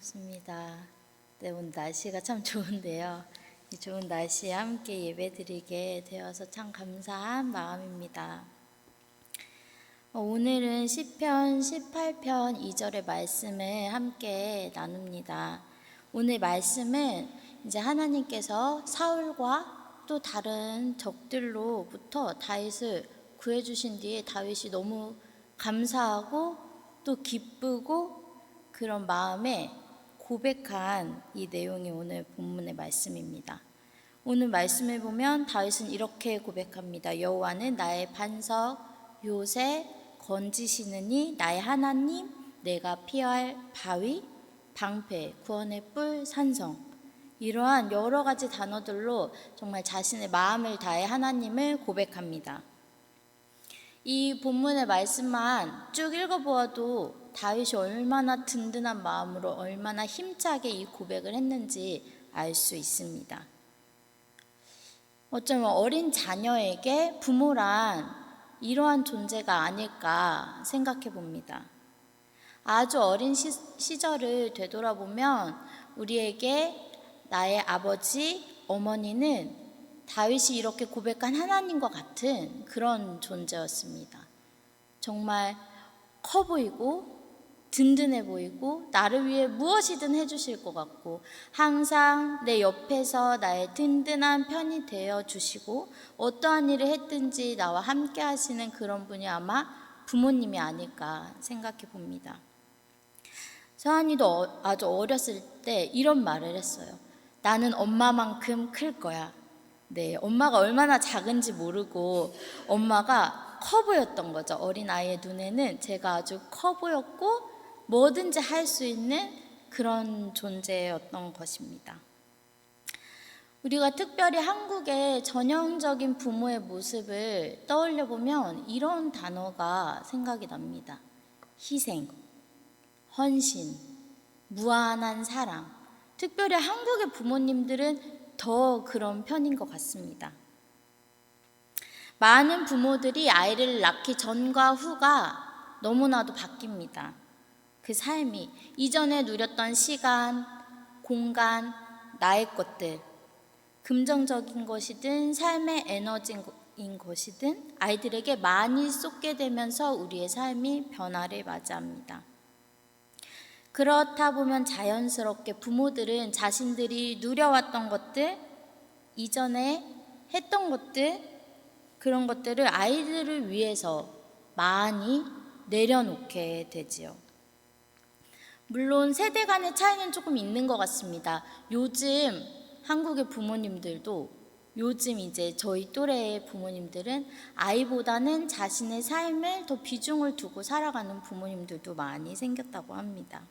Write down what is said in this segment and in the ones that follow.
반갑습니다. 네, 오늘 날씨가 참 좋은데요. 이 좋은 날씨에 함께 예배드리게 되어서 참 감사한 마음입니다. 오늘은 시편 18편 2절의 말씀을 함께 나눕니다. 오늘 말씀은 이제 하나님께서 사울과 또 다른 적들로부터 다윗을 구해주신 뒤에 다윗이 너무 감사하고 또 기쁘고 그런 마음에 고백한 이 내용이 오늘 본문의 말씀입니다. 오늘 말씀을 보면 다윗은 이렇게 고백합니다. 여호와는 나의 반석, 요새, 건지시느니 나의 하나님, 내가 피할 바위, 방패, 구원의 뿔, 산성. 이러한 여러 가지 단어들로 정말 자신의 마음을 다해 하나님을 고백합니다. 이 본문의 말씀만 쭉 읽어보아도 다윗이 얼마나 든든한 마음으로 얼마나 힘차게 이 고백을 했는지 알 수 있습니다. 어쩌면 어린 자녀에게 부모란 이러한 존재가 아닐까 생각해 봅니다. 아주 어린 시절을 되돌아보면 우리에게 나의 아버지, 어머니는 다윗이 이렇게 고백한 하나님과 같은 그런 존재였습니다. 정말 커 보이고 든든해 보이고 나를 위해 무엇이든 해주실 것 같고 항상 내 옆에서 나의 든든한 편이 되어 주시고 어떠한 일을 했든지 나와 함께 하시는 그런 분이 아마 부모님이 아닐까 생각해 봅니다. 서한이도 아주 어렸을 때 이런 말을 했어요. 나는 엄마만큼 클 거야. 네, 엄마가 얼마나 작은지 모르고 엄마가 커 보였던 거죠. 어린아이의 눈에는 제가 아주 커 보였고 뭐든지 할 수 있는 그런 존재였던 것입니다. 우리가 특별히 한국의 전형적인 부모의 모습을 떠올려 보면 이런 단어가 생각이 납니다. 희생, 헌신, 무한한 사랑. 특별히 한국의 부모님들은 더 그런 편인 것 같습니다. 많은 부모들이 아이를 낳기 전과 후가 너무나도 바뀝니다. 그 삶이 이전에 누렸던 시간, 공간, 나의 것들, 긍정적인 것이든 삶의 에너지인 것이든 아이들에게 많이 쏟게 되면서 우리의 삶이 변화를 맞이합니다. 그렇다 보면 자연스럽게 부모들은 자신들이 누려왔던 것들, 이전에 했던 것들, 그런 것들을 아이들을 위해서 많이 내려놓게 되지요. 물론 세대 간의 차이는 조금 있는 것 같습니다. 요즘 한국의 부모님들도 요즘 이제 저희 또래의 부모님들은 아이보다는 자신의 삶을 더 비중을 두고 살아가는 부모님들도 많이 생겼다고 합니다.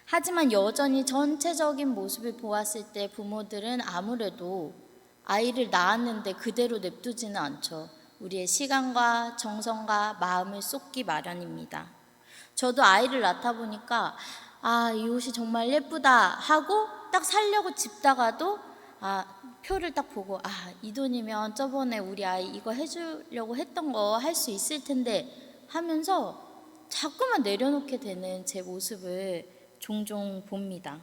하지만 여전히 전체적인 모습을 보았을 때 부모들은 아무래도 아이를 낳았는데 그대로 냅두지는 않죠. 우리의 시간과 정성과 마음을 쏟기 마련입니다. 저도 아이를 낳다 보니까 이 옷이 정말 예쁘다 하고 딱 사려고 집다가도 표를 딱 보고 이 돈이면 저번에 우리 아이 이거 해주려고 했던 거 할 수 있을 텐데 하면서 자꾸만 내려놓게 되는 제 모습을 종종 봅니다.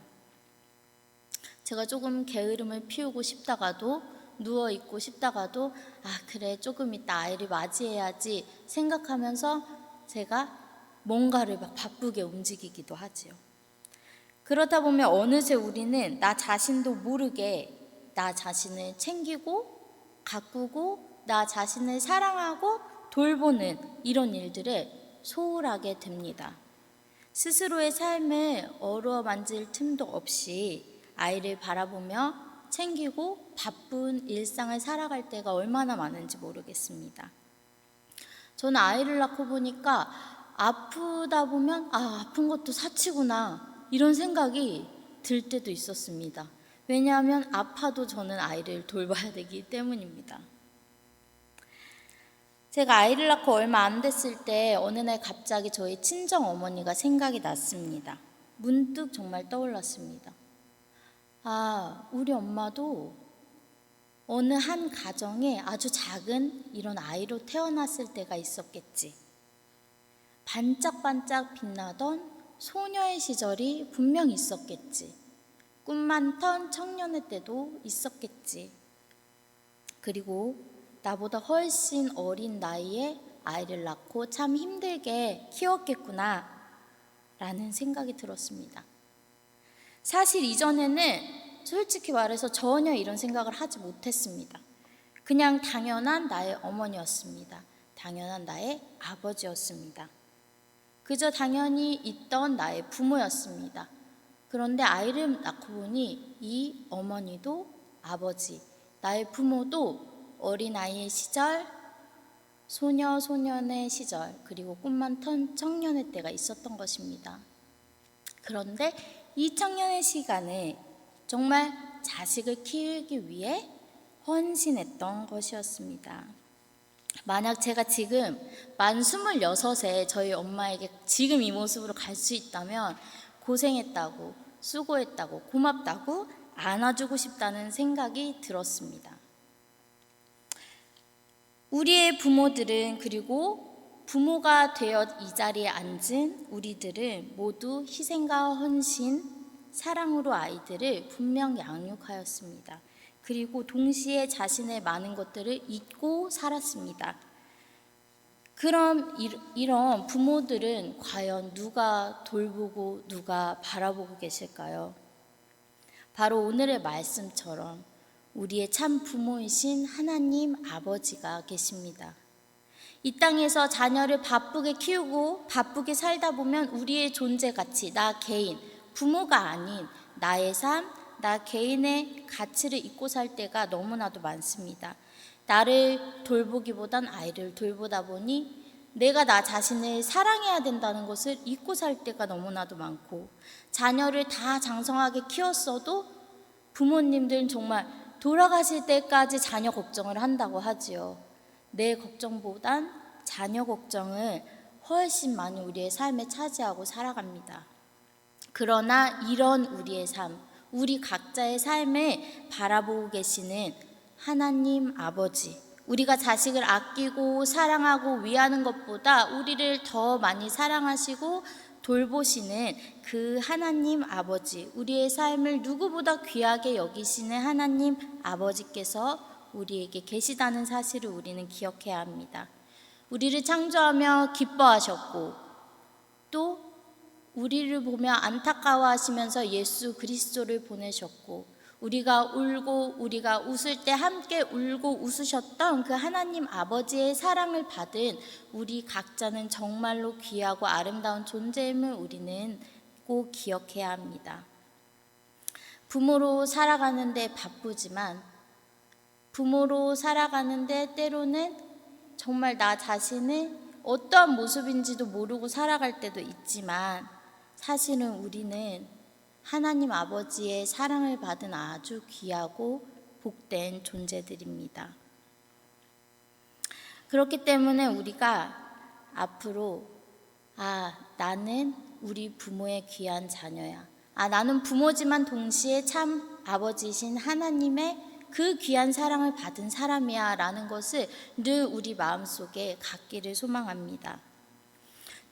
제가 조금 게으름을 피우고 싶다가도 누워있고 싶다가도 그래 조금 이따 아이를 맞이해야지 생각하면서 제가 뭔가를 막 바쁘게 움직이기도 하지요. 그러다 보면 어느새 우리는 나 자신도 모르게 나 자신을 챙기고 가꾸고 나 자신을 사랑하고 돌보는 이런 일들을 소홀하게 됩니다. 스스로의 삶을 어루만질 틈도 없이 아이를 바라보며 챙기고 바쁜 일상을 살아갈 때가 얼마나 많은지 모르겠습니다. 저는 아이를 낳고 보니까 아프다 보면 아픈 것도 사치구나 이런 생각이 들 때도 있었습니다. 왜냐하면 아파도 저는 아이를 돌봐야 되기 때문입니다. 제가 아이를 낳고 얼마 안 됐을 때 어느 날 갑자기 저희 친정 어머니가 생각이 났습니다. 문득 정말 떠올랐습니다. 우리 엄마도 어느 한 가정에 아주 작은 이런 아이로 태어났을 때가 있었겠지. 반짝반짝 빛나던 소녀의 시절이 분명 있었겠지. 꿈 많던 청년의 때도 있었겠지. 그리고 나보다 훨씬 어린 나이에 아이를 낳고 참 힘들게 키웠겠구나 라는 생각이 들었습니다. 사실 이전에는 솔직히 말해서 전혀 이런 생각을 하지 못했습니다. 그냥 당연한 나의 어머니였습니다. 당연한 나의 아버지였습니다. 그저 당연히 있던 나의 부모였습니다. 그런데 아이를 낳고 보니 이 어머니도 아버지, 나의 부모도 어린아이의 시절, 소녀, 소년의 시절, 그리고 꿈 많던 청년의 때가 있었던 것입니다. 그런데 이 청년의 시간에 정말 자식을 키우기 위해 헌신했던 것이었습니다. 만약 제가 지금 만 26에 저희 엄마에게 지금 이 모습으로 갈 수 있다면 고생했다고, 수고했다고, 고맙다고 안아주고 싶다는 생각이 들었습니다. 우리의 부모들은, 그리고 부모가 되어 이 자리에 앉은 우리들은 모두 희생과 헌신, 사랑으로 아이들을 분명 양육하였습니다. 그리고 동시에 자신의 많은 것들을 잊고 살았습니다. 그럼 이런 부모들은 과연 누가 돌보고 누가 바라보고 계실까요? 바로 오늘의 말씀처럼 우리의 참 부모이신 하나님 아버지가 계십니다. 이 땅에서 자녀를 바쁘게 키우고 바쁘게 살다 보면 우리의 존재 가치, 나 개인, 부모가 아닌 나의 삶, 나 개인의 가치를 잊고 살 때가 너무나도 많습니다. 나를 돌보기보단 아이를 돌보다 보니 내가 나 자신을 사랑해야 된다는 것을 잊고 살 때가 너무나도 많고, 자녀를 다 장성하게 키웠어도 부모님들은 정말 돌아가실 때까지 자녀 걱정을 한다고 하지요. 내 걱정보단 자녀 걱정을 훨씬 많이 우리의 삶에 차지하고 살아갑니다. 그러나 이런 우리의 삶, 우리 각자의 삶을 바라보고 계시는 하나님 아버지, 우리가 자식을 아끼고 사랑하고 위하는 것보다 우리를 더 많이 사랑하시고 돌보시는 그 하나님 아버지, 우리의 삶을 누구보다 귀하게 여기시는 하나님 아버지께서 우리에게 계시다는 사실을 우리는 기억해야 합니다. 우리를 창조하며 기뻐하셨고, 또 우리를 보며 안타까워하시면서 예수 그리스도를 보내셨고, 우리가 울고 우리가 웃을 때 함께 울고 웃으셨던 그 하나님 아버지의 사랑을 받은 우리 각자는 정말로 귀하고 아름다운 존재임을 우리는 꼭 기억해야 합니다. 부모로 살아가는데 바쁘지만, 부모로 살아가는데 때로는 정말 나 자신을 어떠한 모습인지도 모르고 살아갈 때도 있지만, 사실은 우리는 하나님 아버지의 사랑을 받은 아주 귀하고 복된 존재들입니다. 그렇기 때문에 우리가 앞으로 나는 우리 부모의 귀한 자녀야. 나는 부모지만 동시에 참 아버지이신 하나님의 그 귀한 사랑을 받은 사람이야 라는 것을 늘 우리 마음속에 갖기를 소망합니다.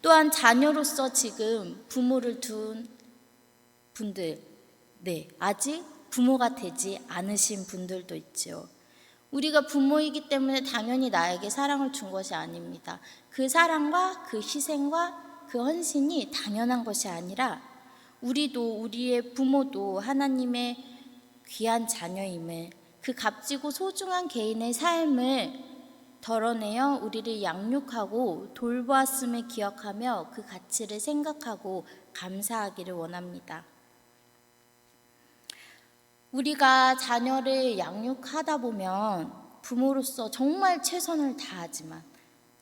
또한 자녀로서 지금 부모를 둔 분들, 아직 부모가 되지 않으신 분들도 있죠. 우리가 부모이기 때문에 당연히 나에게 사랑을 준 것이 아닙니다. 그 사랑과 그 희생과 그 헌신이 당연한 것이 아니라, 우리도, 우리의 부모도 하나님의 귀한 자녀임을, 그 값지고 소중한 개인의 삶을 덜어내어 우리를 양육하고 돌보았음을 기억하며 그 가치를 생각하고 감사하기를 원합니다. 우리가 자녀를 양육하다 보면 부모로서 정말 최선을 다하지만,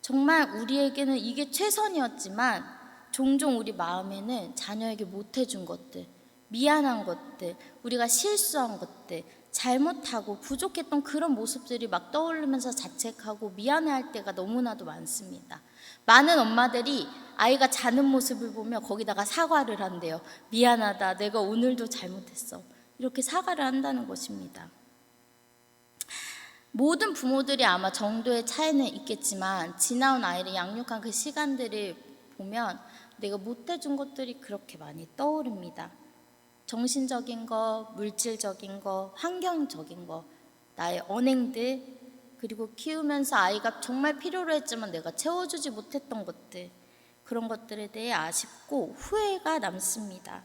정말 우리에게는 이게 최선이었지만, 종종 우리 마음에는 자녀에게 못해준 것들, 미안한 것들, 우리가 실수한 것들, 잘못하고 부족했던 그런 모습들이 막 떠오르면서 자책하고 미안해할 때가 너무나도 많습니다. 많은 엄마들이 아이가 자는 모습을 보며 거기다가 사과를 한대요. 미안하다, 내가 오늘도 잘못했어. 이렇게 사과를 한다는 것입니다. 모든 부모들이 아마 정도의 차이는 있겠지만, 지나온 아이를 양육한 그 시간들을 보면 내가 못해준 것들이 그렇게 많이 떠오릅니다. 정신적인 거, 물질적인 거, 환경적인 거, 나의 언행들, 그리고 키우면서 아이가 정말 필요로 했지만 내가 채워주지 못했던 것들, 그런 것들에 대해 아쉽고 후회가 남습니다.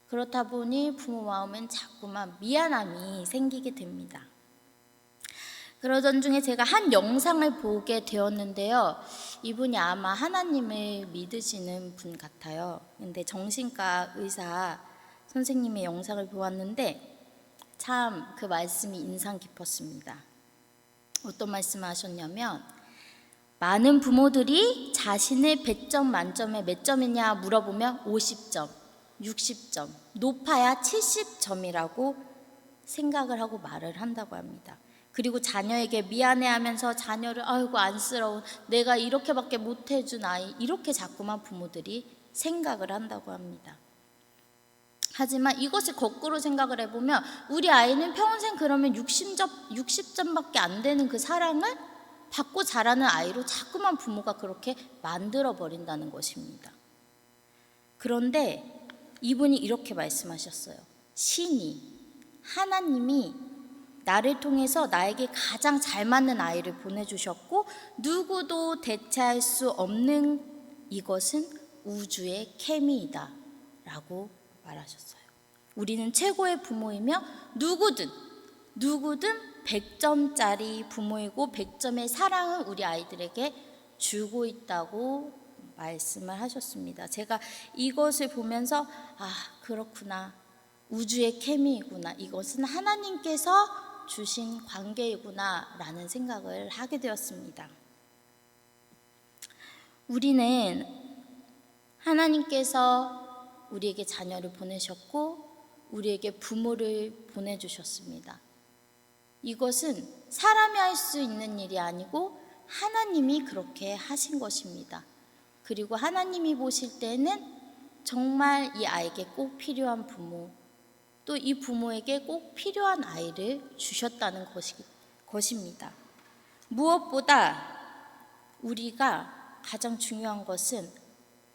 그렇다 보니 부모 마음엔 자꾸만 미안함이 생기게 됩니다. 그러던 중에 제가 한 영상을 보게 되었는데요. 이분이 아마 하나님을 믿으시는 분 같아요. 근데 정신과 의사 선생님의 영상을 보았는데 참 그 말씀이 인상 깊었습니다. 어떤 말씀을 하셨냐면, 많은 부모들이 자신의 100점 만점에 몇 점이냐 물어보면 50점, 60점, 높아야 70점이라고 생각을 하고 말을 한다고 합니다. 그리고 자녀에게 미안해하면서 자녀를 아이고 안쓰러운, 내가 이렇게밖에 못해준 아이, 이렇게 자꾸만 부모들이 생각을 한다고 합니다. 하지만 이것을 거꾸로 생각을 해보면 우리 아이는 평생 그러면 60점밖에 안 되는 그 사랑을 받고 자라는 아이로 자꾸만 부모가 그렇게 만들어 버린다는 것입니다. 그런데 이분이 이렇게 말씀하셨어요. 하나님이 나를 통해서 나에게 가장 잘 맞는 아이를 보내주셨고, 누구도 대체할 수 없는 이것은 우주의 케미이다 라고 말하셨어요. 우리는 최고의 부모이며 누구든 100점짜리 부모이고 100점의 사랑을 우리 아이들에게 주고 있다고 말씀을 하셨습니다. 제가 이것을 보면서 그렇구나, 우주의 케미이구나, 이것은 하나님께서 주신 관계이구나 라는 생각을 하게 되었습니다. 우리는 하나님께서 우리에게 자녀를 보내셨고 우리에게 부모를 보내주셨습니다. 이것은 사람이 할 수 있는 일이 아니고 하나님이 그렇게 하신 것입니다. 그리고 하나님이 보실 때는 정말 이 아이에게 꼭 필요한 부모, 또 이 부모에게 꼭 필요한 아이를 주셨다는 것입니다. 무엇보다 우리가 가장 중요한 것은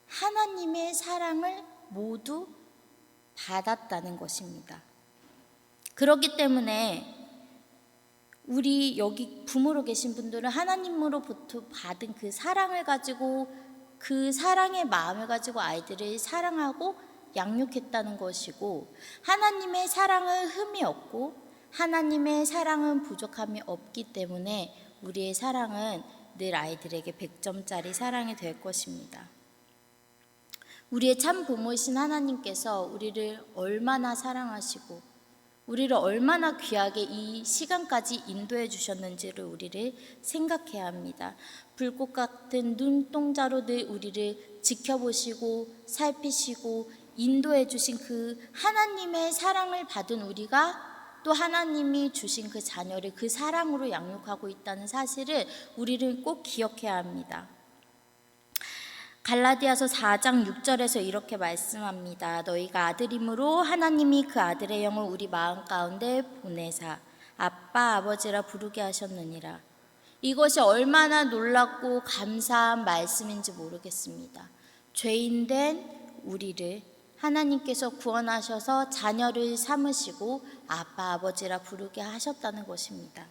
하나님의 사랑을 모두 받았다는 것입니다. 그렇기 때문에 우리 여기 부모로 계신 분들은 하나님으로부터 받은 그 사랑을 가지고, 그 사랑의 마음을 가지고 아이들을 사랑하고 양육했다는 것이고, 하나님의 사랑은 흠이 없고 하나님의 사랑은 부족함이 없기 때문에 우리의 사랑은 늘 아이들에게 100점짜리 사랑이 될 것입니다. 우리의 참 부모이신 하나님께서 우리를 얼마나 사랑하시고 우리를 얼마나 귀하게 이 시간까지 인도해 주셨는지를 우리를 생각해야 합니다. 불꽃 같은 눈동자로 늘 우리를 지켜보시고 살피시고 인도해 주신 그 하나님의 사랑을 받은 우리가 또 하나님이 주신 그 자녀를 그 사랑으로 양육하고 있다는 사실을 우리는 꼭 기억해야 합니다. 갈라디아서 4장 6절에서 이렇게 말씀합니다. 너희가 아들이므로 하나님이 그 아들의 영을 우리 마음 가운데 보내사 아빠 아버지라 부르게 하셨느니라. 이것이 얼마나 놀랍고 감사한 말씀인지 모르겠습니다. 죄인된 우리를 하나님께서 구원하셔서 자녀를 삼으시고 아빠 아버지라 부르게 하셨다는 것입니다.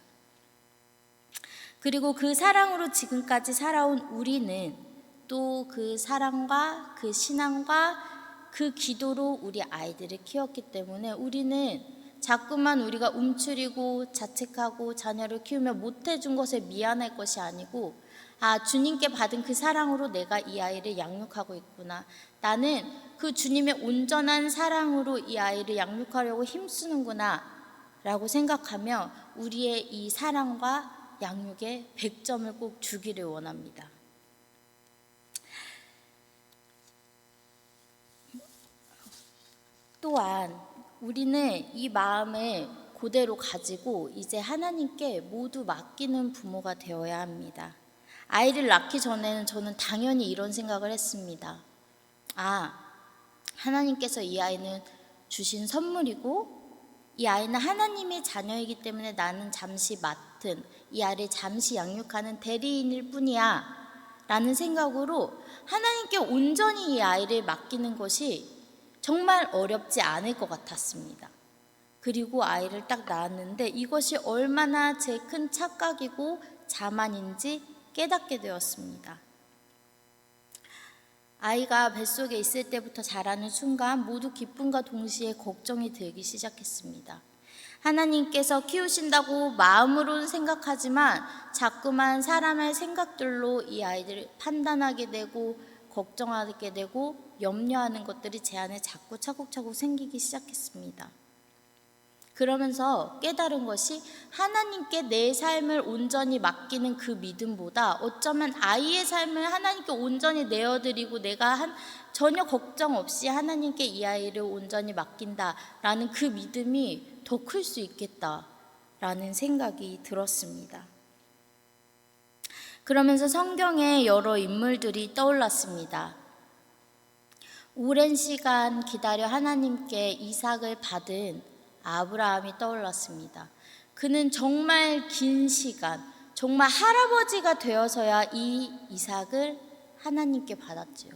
그리고 그 사랑으로 지금까지 살아온 우리는 또 그 사랑과 그 신앙과 그 기도로 우리 아이들을 키웠기 때문에 우리는 자꾸만 우리가 움츠리고 자책하고 자녀를 키우며 못해준 것에 미안할 것이 아니고, 주님께 받은 그 사랑으로 내가 이 아이를 양육하고 있구나, 나는 그 주님의 온전한 사랑으로 이 아이를 양육하려고 힘쓰는구나 라고 생각하며 우리의 이 사랑과 양육에 100점을 꼭 주기를 원합니다. 또한 우리는 이 마음을 그대로 가지고 이제 하나님께 모두 맡기는 부모가 되어야 합니다. 아이를 낳기 전에는 저는 당연히 이런 생각을 했습니다. 하나님께서 이 아이는 주신 선물이고 이 아이는 하나님의 자녀이기 때문에 나는 잠시 맡은, 이 아이를 잠시 양육하는 대리인일 뿐이야 라는 생각으로 하나님께 온전히 이 아이를 맡기는 것이 정말 어렵지 않을 것 같았습니다. 그리고 아이를 딱 낳았는데 이것이 얼마나 제 큰 착각이고 자만인지 깨닫게 되었습니다. 아이가 뱃속에 있을 때부터 자라는 순간 모두 기쁨과 동시에 걱정이 들기 시작했습니다. 하나님께서 키우신다고 마음으로는 생각하지만 자꾸만 사람의 생각들로 이 아이들을 판단하게 되고 걱정하게 되고 염려하는 것들이 제 안에 자꾸 차곡차곡 생기기 시작했습니다. 그러면서 깨달은 것이 하나님께 내 삶을 온전히 맡기는 그 믿음보다 어쩌면 아이의 삶을 하나님께 온전히 내어드리고 내가 전혀 걱정 없이 하나님께 이 아이를 온전히 맡긴다라는 그 믿음이 더 클 수 있겠다라는 생각이 들었습니다. 그러면서 성경에 여러 인물들이 떠올랐습니다. 오랜 시간 기다려 하나님께 이삭을 받은 아브라함이 떠올랐습니다. 그는 정말 긴 시간, 정말 할아버지가 되어서야 이 이삭을 하나님께 받았지요.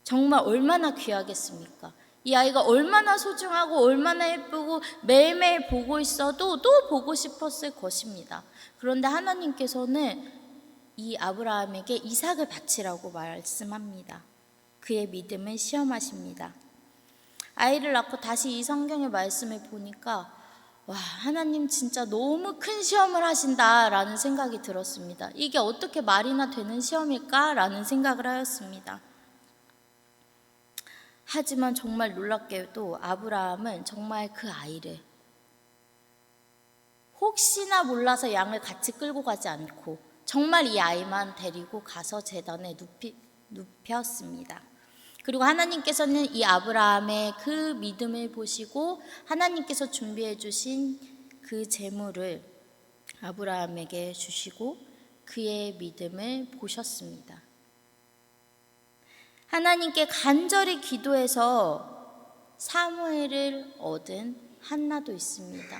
정말 얼마나 귀하겠습니까? 이 아이가 얼마나 소중하고 얼마나 예쁘고 매일매일 보고 있어도 또 보고 싶었을 것입니다. 그런데 하나님께서는 이 아브라함에게 이삭을 바치라고 말씀합니다. 그의 믿음을 시험하십니다. 아이를 낳고 다시 이 성경의 말씀을 보니까 와, 하나님 진짜 너무 큰 시험을 하신다라는 생각이 들었습니다. 이게 어떻게 말이나 되는 시험일까라는 생각을 하였습니다. 하지만 정말 놀랍게도 아브라함은 정말 그 아이를 혹시나 몰라서 양을 같이 끌고 가지 않고 정말 이 아이만 데리고 가서 제단에 눕혔습니다. 그리고 하나님께서는 이 아브라함의 그 믿음을 보시고 하나님께서 준비해 주신 그 제물을 아브라함에게 주시고 그의 믿음을 보셨습니다. 하나님께 간절히 기도해서 사무엘을 얻은 한나도 있습니다.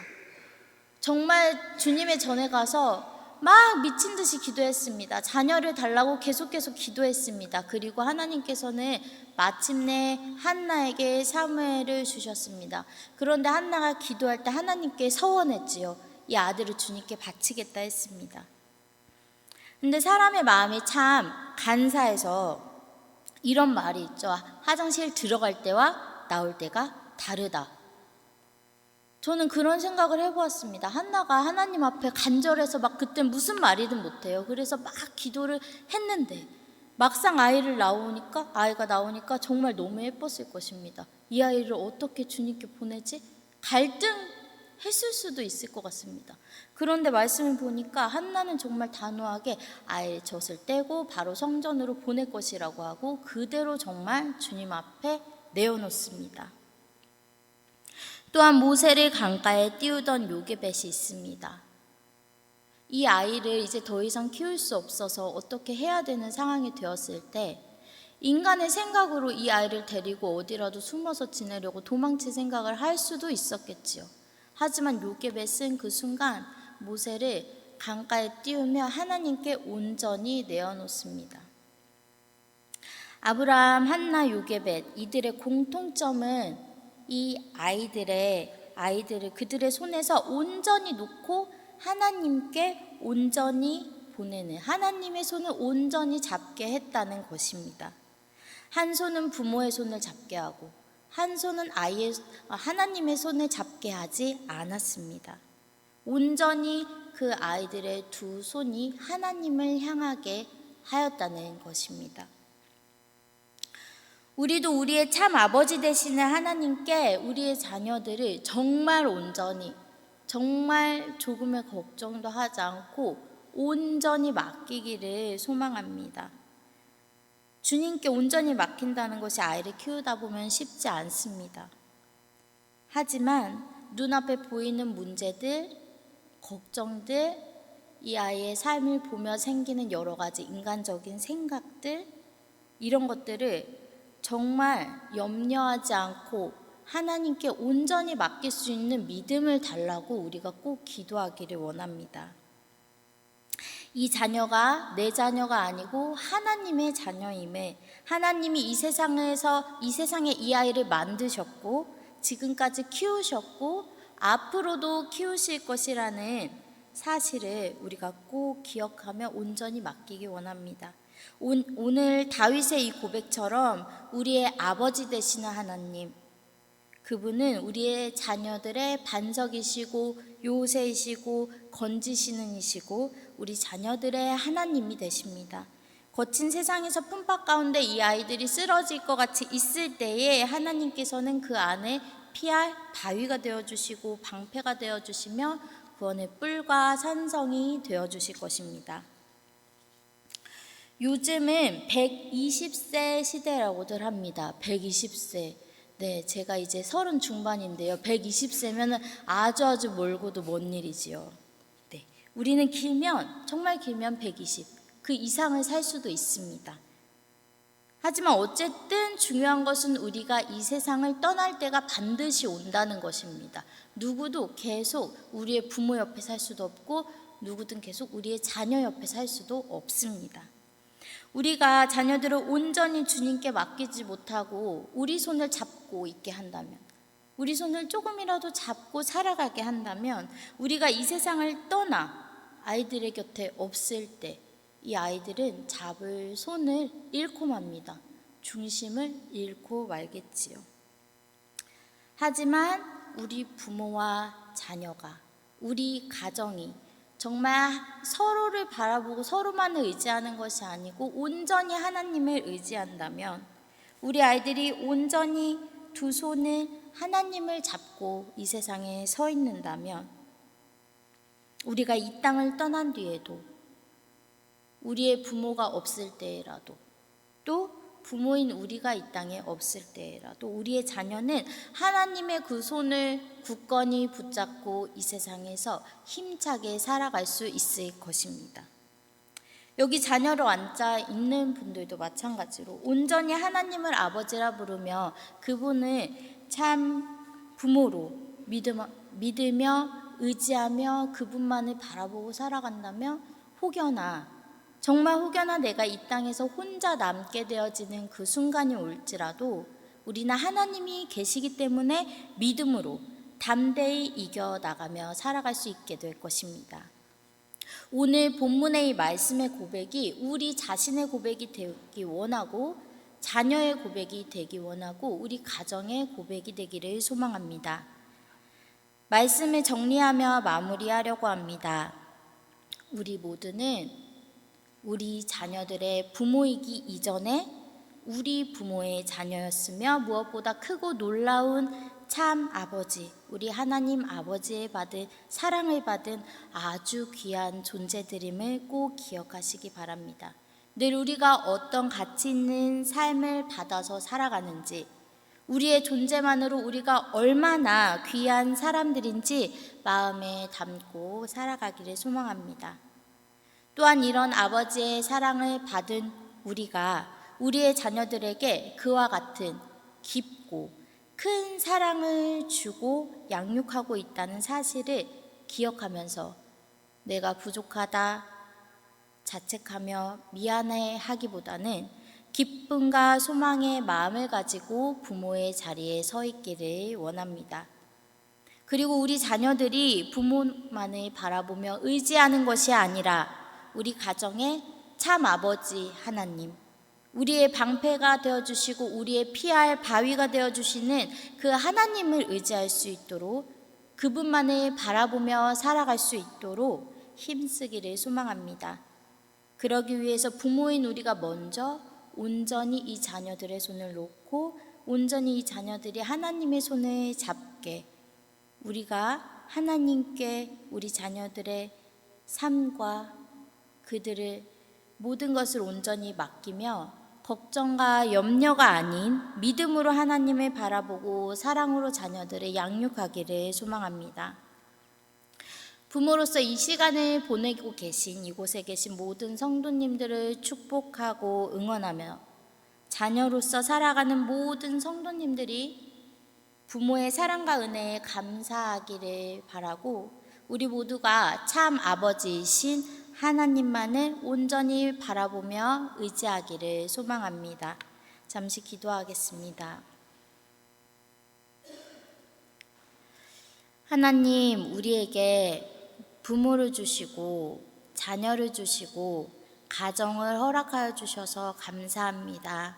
정말 주님의 전에 가서 막 미친 듯이 기도했습니다. 자녀를 달라고 계속 기도했습니다. 그리고 하나님께서는 마침내 한나에게 사무엘을 주셨습니다. 그런데 한나가 기도할 때 하나님께 서원했지요. 이 아들을 주님께 바치겠다 했습니다. 근데 사람의 마음이 참 간사해서 이런 말이 있죠. 화장실 들어갈 때와 나올 때가 다르다. 저는 그런 생각을 해보았습니다. 한나가 하나님 앞에 간절해서 막 그때 무슨 말이든 못해요. 그래서 막 기도를 했는데 막상 아이가 나오니까 정말 너무 예뻤을 것입니다. 이 아이를 어떻게 주님께 보내지? 갈등했을 수도 있을 것 같습니다. 그런데 말씀을 보니까 한나는 정말 단호하게 아이의 젖을 떼고 바로 성전으로 보낼 것이라고 하고 그대로 정말 주님 앞에 내어놓습니다. 또한 모세를 강가에 띄우던 요게벳이 있습니다. 이 아이를 이제 더 이상 키울 수 없어서 어떻게 해야 되는 상황이 되었을 때 인간의 생각으로 이 아이를 데리고 어디라도 숨어서 지내려고 도망칠 생각을 할 수도 있었겠지요. 하지만 요게벳은 그 순간 모세를 강가에 띄우며 하나님께 온전히 내어놓습니다. 아브라함, 한나, 요게벳 이들의 공통점은 이 아이들을 그들의 손에서 온전히 놓고 하나님께 온전히 보내는 하나님의 손을 온전히 잡게 했다는 것입니다. 한 손은 부모의 손을 잡게 하고 한 손은 하나님의 손을 잡게 하지 않았습니다. 온전히 그 아이들의 두 손이 하나님을 향하게 하였다는 것입니다. 우리도 우리의 참 아버지 되시는 하나님께 우리의 자녀들을 정말 온전히, 정말 조금의 걱정도 하지 않고 온전히 맡기기를 소망합니다. 주님께 온전히 맡긴다는 것이 아이를 키우다 보면 쉽지 않습니다. 하지만 눈앞에 보이는 문제들, 걱정들, 이 아이의 삶을 보며 생기는 여러 가지 인간적인 생각들, 이런 것들을 정말 염려하지 않고 하나님께 온전히 맡길 수 있는 믿음을 달라고 우리가 꼭 기도하기를 원합니다. 이 자녀가 내 자녀가 아니고 하나님의 자녀임에, 하나님이 이 세상에 이 아이를 만드셨고 지금까지 키우셨고 앞으로도 키우실 것이라는 사실을 우리가 꼭 기억하며 온전히 맡기기 원합니다. 오늘 다윗의 이 고백처럼 우리의 아버지 되시는 하나님, 그분은 우리의 자녀들의 반석이시고 요새이시고 건지시는 이시고 우리 자녀들의 하나님이 되십니다. 거친 세상에서 품바 가운데 이 아이들이 쓰러질 것 같이 있을 때에 하나님께서는 그 안에 피할 바위가 되어주시고 방패가 되어주시며 구원의 뿔과 산성이 되어주실 것입니다. 요즘은 120세 시대라고들 합니다. 120세. 네, 제가 이제 30 중반인데요. 120세면 아주 멀고도 먼 일이지요. 네, 우리는 정말 길면 120, 그 이상을 살 수도 있습니다. 하지만 어쨌든 중요한 것은 우리가 이 세상을 떠날 때가 반드시 온다는 것입니다. 누구도 계속 우리의 부모 옆에 살 수도 없고 누구든 계속 우리의 자녀 옆에 살 수도 없습니다. 우리가 자녀들을 온전히 주님께 맡기지 못하고 우리 손을 잡고 있게 한다면, 우리 손을 조금이라도 잡고 살아가게 한다면 우리가 이 세상을 떠나 아이들의 곁에 없을 때 이 아이들은 잡을 손을 잃고 맙니다. 중심을 잃고 말겠지요. 하지만 우리 부모와 자녀가, 우리 가정이 정말 서로를 바라보고 서로만을 의지하는 것이 아니고 온전히 하나님을 의지한다면, 우리 아이들이 온전히 두 손을 하나님을 잡고 이 세상에 서 있는다면, 우리가 이 땅을 떠난 뒤에도 우리의 부모가 없을 때라도, 또 부모인 우리가 이 땅에 없을 때라도 우리의 자녀는 하나님의 그 손을 굳건히 붙잡고 이 세상에서 힘차게 살아갈 수 있을 것입니다. 여기 자녀로 앉아 있는 분들도 마찬가지로 온전히 하나님을 아버지라 부르며 그분을 참 부모로 믿으며 의지하며 그분만을 바라보고 살아간다면 정말 혹여나 내가 이 땅에서 혼자 남게 되어지는 그 순간이 올지라도 우리는 하나님이 계시기 때문에 믿음으로 담대히 이겨나가며 살아갈 수 있게 될 것입니다. 오늘 본문의 이 말씀의 고백이 우리 자신의 고백이 되기 원하고 자녀의 고백이 되기 원하고 우리 가정의 고백이 되기를 소망합니다. 말씀을 정리하며 마무리하려고 합니다. 우리 모두는 우리 자녀들의 부모이기 이전에 우리 부모의 자녀였으며 무엇보다 크고 놀라운 참 아버지, 우리 하나님 아버지의 사랑을 받은 아주 귀한 존재들임을 꼭 기억하시기 바랍니다. 늘 우리가 어떤 가치 있는 삶을 받아서 살아가는지, 우리의 존재만으로 우리가 얼마나 귀한 사람들인지 마음에 담고 살아가기를 소망합니다. 또한 이런 아버지의 사랑을 받은 우리가 우리의 자녀들에게 그와 같은 깊고 큰 사랑을 주고 양육하고 있다는 사실을 기억하면서 내가 부족하다 자책하며 미안해 하기보다는 기쁨과 소망의 마음을 가지고 부모의 자리에 서 있기를 원합니다. 그리고 우리 자녀들이 부모만을 바라보며 의지하는 것이 아니라 우리 가정의 참 아버지 하나님, 우리의 방패가 되어주시고 우리의 피할 바위가 되어주시는 그 하나님을 의지할 수 있도록 그분만을 바라보며 살아갈 수 있도록 힘쓰기를 소망합니다. 그러기 위해서 부모인 우리가 먼저 온전히 이 자녀들의 손을 놓고 온전히 이 자녀들이 하나님의 손을 잡게, 우리가 하나님께 우리 자녀들의 삶과 그들을 모든 것을 온전히 맡기며 걱정과 염려가 아닌 믿음으로 하나님을 바라보고 사랑으로 자녀들을 양육하기를 소망합니다. 부모로서 이 시간을 보내고 계신 이곳에 계신 모든 성도님들을 축복하고 응원하며 자녀로서 살아가는 모든 성도님들이 부모의 사랑과 은혜에 감사하기를 바라고 우리 모두가 참 아버지이신 하나님만을 온전히 바라보며 의지하기를 소망합니다. 잠시 기도하겠습니다. 하나님, 우리에게 부모를 주시고 자녀를 주시고 가정을 허락하여 주셔서 감사합니다.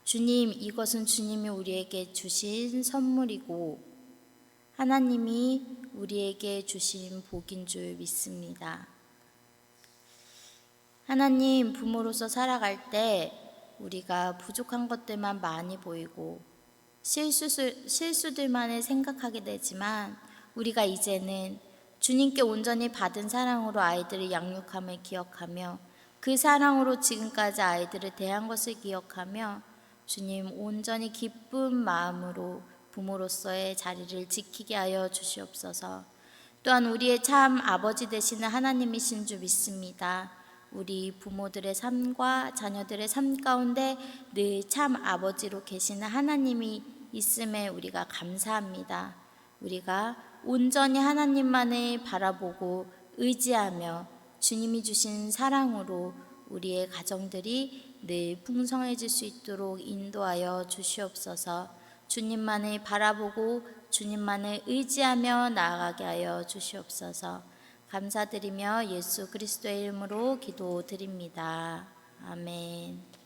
주님, 이것은 주님이 우리에게 주신 선물이고 하나님이 우리에게 주신 복인 줄 믿습니다. 하나님, 부모로서 살아갈 때 우리가 부족한 것들만 많이 보이고 실수들만을 생각하게 되지만 우리가 이제는 주님께 온전히 받은 사랑으로 아이들을 양육함을 기억하며 그 사랑으로 지금까지 아이들을 대한 것을 기억하며 주님, 온전히 기쁜 마음으로 부모로서의 자리를 지키게 하여 주시옵소서. 또한 우리의 참 아버지 되시는 하나님이신 줄 믿습니다. 우리 부모들의 삶과 자녀들의 삶 가운데 늘 참 아버지로 계시는 하나님이 있음에 우리가 감사합니다. 우리가 온전히 하나님만을 바라보고 의지하며 주님이 주신 사랑으로 우리의 가정들이 늘 풍성해질 수 있도록 인도하여 주시옵소서. 주님만을 바라보고 주님만을 의지하며 나아가게 하여 주시옵소서. 감사드리며 예수 그리스도의 이름으로 기도드립니다. 아멘.